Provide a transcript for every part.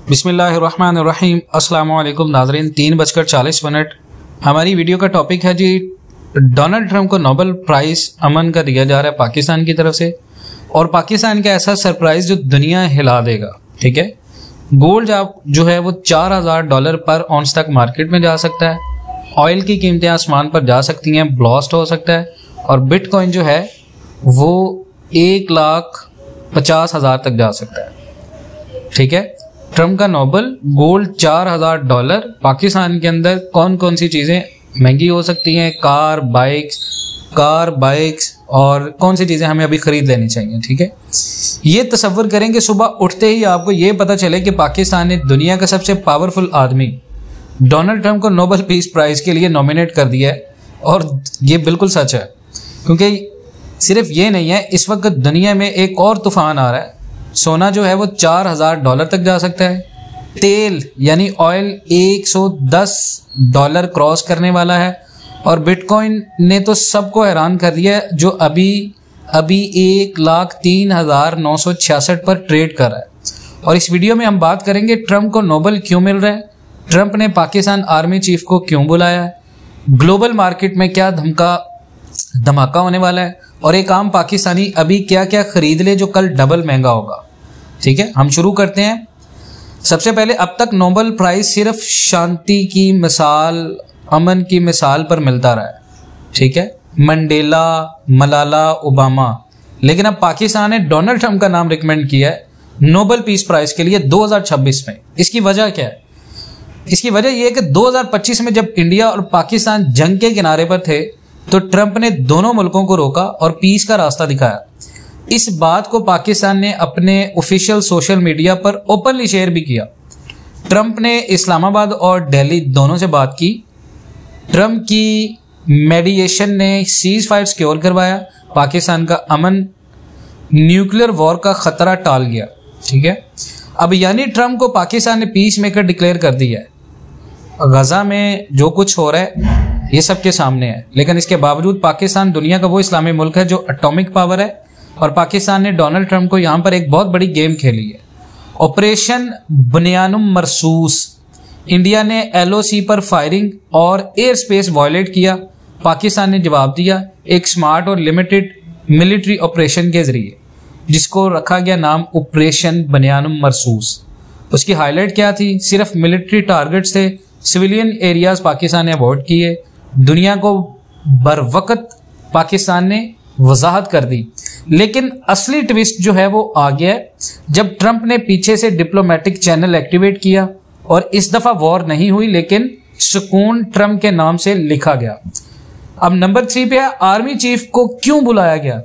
बिस्मिल्लाहिर्रहमानिर्रहीम। अस्सलाम वालेकुम नाज़रीन। 3:40 हमारी वीडियो का टॉपिक है जी, डोनाल्ड ट्रंप को नोबेल प्राइज अमन का दिया जा रहा है पाकिस्तान की तरफ से, और पाकिस्तान का ऐसा सरप्राइज जो दुनिया हिला देगा। ठीक है, गोल्ड जो है वो $4000 पर ऑन्स तक मार्केट में जा सकता है, ऑयल की कीमतें आसमान पर जा सकती हैं, ब्लास्ट हो सकता है, और बिटकॉइन जो है वो 1,50,000 तक जा सकता है। ठीक है, ट्रंप का नोबेल, गोल्ड $4000, पाकिस्तान के अंदर कौन कौन सी चीज़ें महंगी हो सकती हैं, कार बाइक्स और कौन सी चीज़ें हमें अभी खरीद लेनी चाहिए। ठीक है, ये तसव्वुर करें कि सुबह उठते ही आपको ये पता चले कि पाकिस्तान ने दुनिया का सबसे पावरफुल आदमी डोनाल्ड ट्रंप को नोबेल पीस प्राइज के लिए नॉमिनेट कर दिया है। और ये बिल्कुल सच है, क्योंकि सिर्फ ये नहीं है, इस वक्त दुनिया में एक और तूफान आ रहा है। सोना जो है वो $4000 तक जा सकता है, तेल यानी ऑयल $110 क्रॉस करने वाला है, और बिटकॉइन ने तो सबको हैरान कर दिया है, जो अभी 1,03,966 पर ट्रेड कर रहा है। और इस वीडियो में हम बात करेंगे ट्रंप को नोबेल क्यों मिल रहा है, ट्रंप ने पाकिस्तान आर्मी चीफ को क्यों बुलाया है, ग्लोबल मार्केट में क्या धमाका होने वाला है, और एक आम पाकिस्तानी अभी क्या क्या खरीद ले जो कल डबल महंगा होगा। ठीक है, हम शुरू करते हैं। सबसे पहले, अब तक नोबेल प्राइज सिर्फ शांति की मिसाल, अमन की मिसाल पर मिलता रहा है। ठीक है, मंडेला, मलाला, ओबामा, लेकिन अब पाकिस्तान ने डोनाल्ड ट्रंप का नाम रिकमेंड किया है नोबेल पीस प्राइज के लिए 2026 में। इसकी वजह क्या है? इसकी वजह यह है कि 2025 में जब इंडिया और पाकिस्तान जंग के किनारे पर थे, तो ट्रंप ने दोनों मुल्कों को रोका और पीस का रास्ता दिखाया। इस बात को पाकिस्तान ने अपने ऑफिशियल सोशल मीडिया पर ओपनली शेयर भी किया। ट्रंप ने इस्लामाबाद और दिल्ली दोनों से बात की। ट्रंप की मेडिएशन ने सीज फायर सिक्योर करवाया, पाकिस्तान का अमन, न्यूक्लियर वॉर का खतरा टाल गया। ठीक है, अब यानी ट्रंप को पाकिस्तान ने पीस मेकर डिक्लेयर कर दिया है। गजा में जो कुछ हो रहा है ये सबके सामने है, लेकिन इसके बावजूद पाकिस्तान दुनिया का वो इस्लामी मुल्क है जो एटॉमिक पावर है, और पाकिस्तान ने डोनाल्ड ट्रंप को यहाँ पर एक बहुत बड़ी गेम खेली है। ऑपरेशन बुनियानुम मरसूस, इंडिया ने LOC पर फायरिंग और एयर स्पेस वायलेट किया, पाकिस्तान ने जवाब दिया एक स्मार्ट और लिमिटेड मिलिट्री ऑपरेशन के जरिए, जिसको रखा गया नाम ऑपरेशन बुनियानुम मरसूस। उसकी हाईलाइट क्या थी? सिर्फ मिलिट्री टारगेट्स थे, सिविलियन एरियाज पाकिस्तान ने अवॉइड किए। दुनिया को बरवकत पाकिस्तान ने वजाहत कर दी, लेकिन असली ट्विस्ट जो है वो आ गया जब ट्रंप ने पीछे से डिप्लोमेटिक चैनल एक्टिवेट किया, और इस दफा वॉर नहीं हुई, लेकिन सुकून ट्रंप के नाम से लिखा गया। अब नंबर 3 पे है, आर्मी चीफ को क्यों बुलाया गया।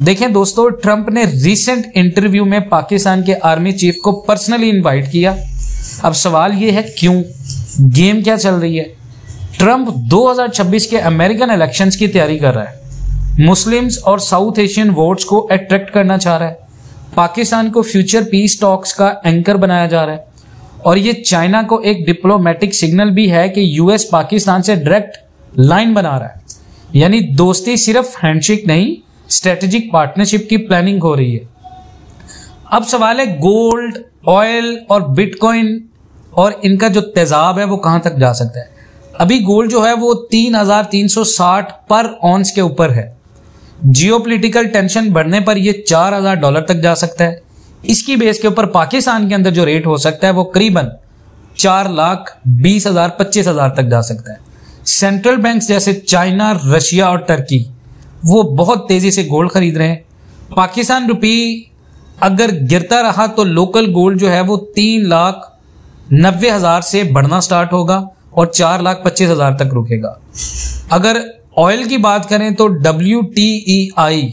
देखें दोस्तों, ट्रंप ने रिसेंट इंटरव्यू में पाकिस्तान के आर्मी चीफ को पर्सनली इनवाइट किया। अब सवाल यह है क्यों, गेम क्या चल रही है? ट्रंप 2026 के अमेरिकन इलेक्शंस की तैयारी कर रहा है, मुस्लिम्स और साउथ एशियन वोट्स को अट्रैक्ट करना चाह रहा है, पाकिस्तान को फ्यूचर पीस टॉक्स का एंकर बनाया जा रहा है, और ये चाइना को एक डिप्लोमेटिक सिग्नल भी है कि यूएस पाकिस्तान से डायरेक्ट लाइन बना रहा है। यानी दोस्ती सिर्फ हैंडशेक नहीं, स्ट्रेटेजिक पार्टनरशिप की प्लानिंग हो रही है। अब सवाल है गोल्ड, ऑयल और बिटकॉइन और इनका जो तेजाब है वो कहां तक जा सकता है। अभी गोल्ड जो है वो 3,360 पर ऑन्स के ऊपर है। जियोपॉलिटिकल टेंशन बढ़ने पर ये $4000 तक जा सकता है। इसकी बेस के ऊपर पाकिस्तान के अंदर जो रेट हो सकता है वो करीबन 4,20,000 25,000 तक जा सकता है। सेंट्रल बैंक्स जैसे चाइना, रशिया और टर्की वो बहुत तेजी से गोल्ड खरीद रहे हैं। पाकिस्तान रुपी अगर गिरता रहा तो लोकल गोल्ड जो है वो 3,90,000 से बढ़ना स्टार्ट होगा और 4,25,000 तक रुकेगा। अगर ऑयल की बात करें तो WTI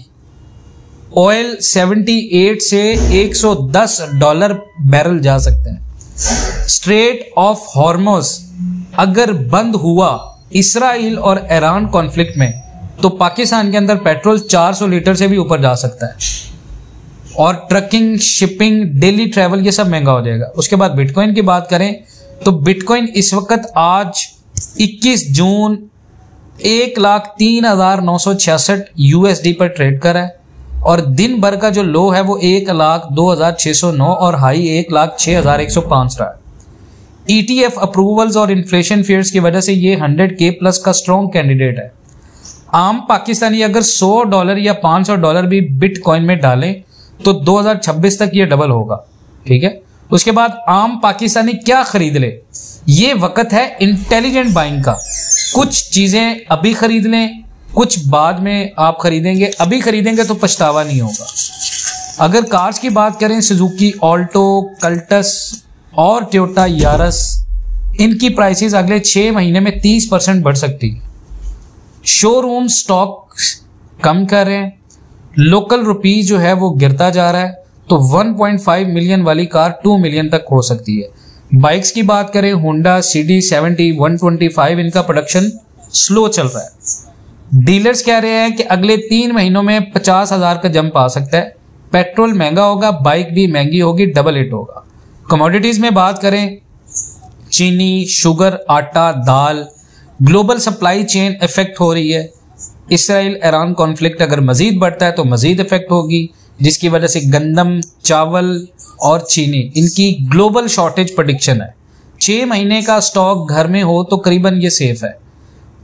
ऑयल 78 से $110 बैरल जा सकते हैं। स्ट्रेट ऑफ हॉर्मोज अगर बंद हुआ इसराइल और ईरान कॉन्फ्लिक्ट में, तो पाकिस्तान के अंदर पेट्रोल 400 लीटर से भी ऊपर जा सकता है, और ट्रकिंग, शिपिंग, डेली ट्रैवल ये सब महंगा हो जाएगा। उसके बाद बिटकॉइन की बात करें तो बिटकॉइन इस वक्त आज 21 जून 1,03,966 USD पर ट्रेड कर रहा है, और दिन भर का जो लो है वो 1,02,609 और हाई 1,06,105 रहा है। ETF अप्रूवल्स और इन्फ्लेशन फियर्स की वजह से ये 100K प्लस का स्ट्रॉन्ग कैंडिडेट है। आम पाकिस्तानी अगर $100 या $500 भी बिटकॉइन में डालें तो 2026 तक ये डबल होगा। ठीक है, उसके बाद आम पाकिस्तानी क्या खरीद ले, ये वक्त है इंटेलिजेंट बाइंग का। कुछ चीजें अभी खरीद लें, कुछ बाद में आप खरीदेंगे, अभी खरीदेंगे तो पछतावा नहीं होगा। अगर कार्स की बात करें, सुजुकी ऑल्टो, कल्टस और टोयोटा यारस, इनकी प्राइसेस अगले 6 महीने में 30% बढ़ सकती है। शोरूम स्टॉक कम कर रहे हैं, लोकल रुपी जो है वो गिरता जा रहा है, तो 1.5 मिलियन वाली कार 2 मिलियन तक हो सकती है। बाइक्स की बात करें, होंडा CD70 125, इनका प्रोडक्शन स्लो चल रहा है। डीलर्स कह रहे हैं कि अगले 3 महीनों में 50,000 का जंप आ सकता है। पेट्रोल महंगा होगा, बाइक भी महंगी होगी, डबल हिट होगा। कमोडिटीज में बात करें, चीनी, शुगर, आटा, दाल, ग्लोबल सप्लाई चेन इफेक्ट हो रही है। इसराइल ईरान कॉन्फ्लिक्ट अगर मजीद बढ़ता है तो मजीद इफेक्ट होगी, जिसकी वजह से गंदम, चावल और चीनी, इनकी ग्लोबल शॉर्टेज प्रेडिक्शन है। 6 महीने का स्टॉक घर में हो तो करीबन ये सेफ है।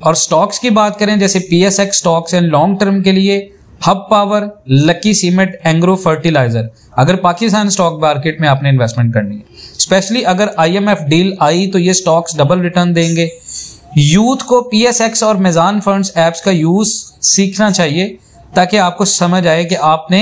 और स्टॉक्स की बात करें, जैसे PSX stocks and long term के लिए Hub Power, Lucky Cement, Engro Fertilizer, अगर पाकिस्तान स्टॉक मार्केट में आपने इन्वेस्टमेंट करनी है। स्पेशली अगर IMF डील आई तो ये स्टॉक्स डबल रिटर्न देंगे। यूथ को PSX और मेजान फंड्स ऐप्स का यूज सीखना चाहिए ताकि आपको समझ आए कि आपने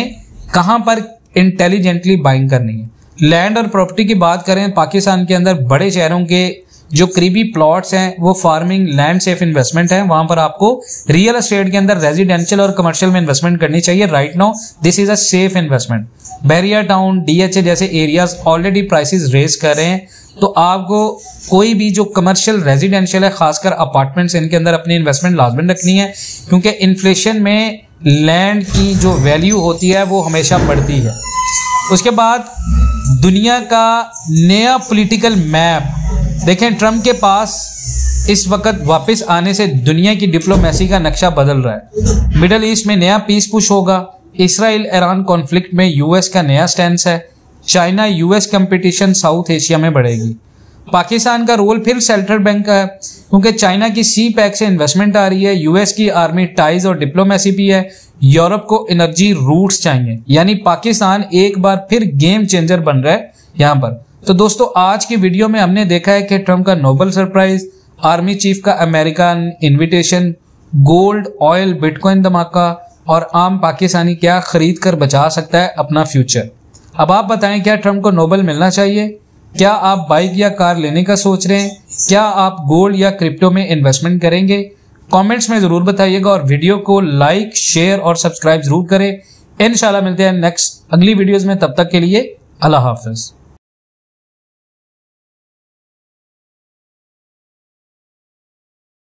कहां पर इंटेलिजेंटली बाइंग करनी है। लैंड और प्रॉपर्टी की बात करें, पाकिस्तान के अंदर बड़े शहरों के जो करीबी प्लॉट्स हैं वो फार्मिंग लैंड सेफ इन्वेस्टमेंट है। वहां पर आपको रियल एस्टेट के अंदर रेजिडेंशियल और कमर्शियल में इन्वेस्टमेंट करनी चाहिए। Right now this is a safe investment. Bahria Town, DHA जैसे एरियाज ऑलरेडी प्राइसेस रेज कर रहे हैं, तो आपको कोई भी जो कमर्शियल रेजिडेंशियल है, खासकर अपार्टमेंट्स, इनके अंदर अपनी इन्वेस्टमेंट लाजमन रखनी है, क्योंकि इन्फ्लेशन में लैंड की जो वैल्यू होती है वो हमेशा बढ़ती है। उसके बाद दुनिया का नया पॉलिटिकल मैप देखें, ट्रम्प के पास इस वक्त वापस आने से दुनिया की डिप्लोमेसी का नक्शा बदल रहा है। मिडल ईस्ट में नया पीस पुश होगा। इसराइल ईरान कॉन्फ्लिक्ट में US का नया स्टैंड है। China US competition south Asia में बढ़ेगी। पाकिस्तान का रोल फिर सेंट्रल बैंक का है, क्योंकि चाइना की CPEC से इन्वेस्टमेंट आ रही है, US की आर्मी टाइज और डिप्लोमेसी भी है, यूरोप को एनर्जी रूट्स चाहिए, यानी पाकिस्तान एक बार फिर गेम चेंजर बन रहा है यहां पर। तो दोस्तों, आज की वीडियो में हमने देखा है कि ट्रम्प का नोबल सरप्राइज, आर्मी चीफ का American invitation, gold, oil, bitcoin धमाका और आम पाकिस्तानी क्या खरीद कर बचा सकता है अपना फ्यूचर। अब आप बताएं, क्या ट्रम्प को नोबल मिलना चाहिए? क्या आप बाइक या कार लेने का सोच रहे हैं? क्या आप गोल्ड या क्रिप्टो में इन्वेस्टमेंट करेंगे? कमेंट्स में जरूर बताइएगा और वीडियो को लाइक, शेयर और सब्सक्राइब जरूर करें। इंशाल्लाह मिलते हैं नेक्स्ट अगली वीडियोस में, तब तक के लिए अल्लाह हाफिज।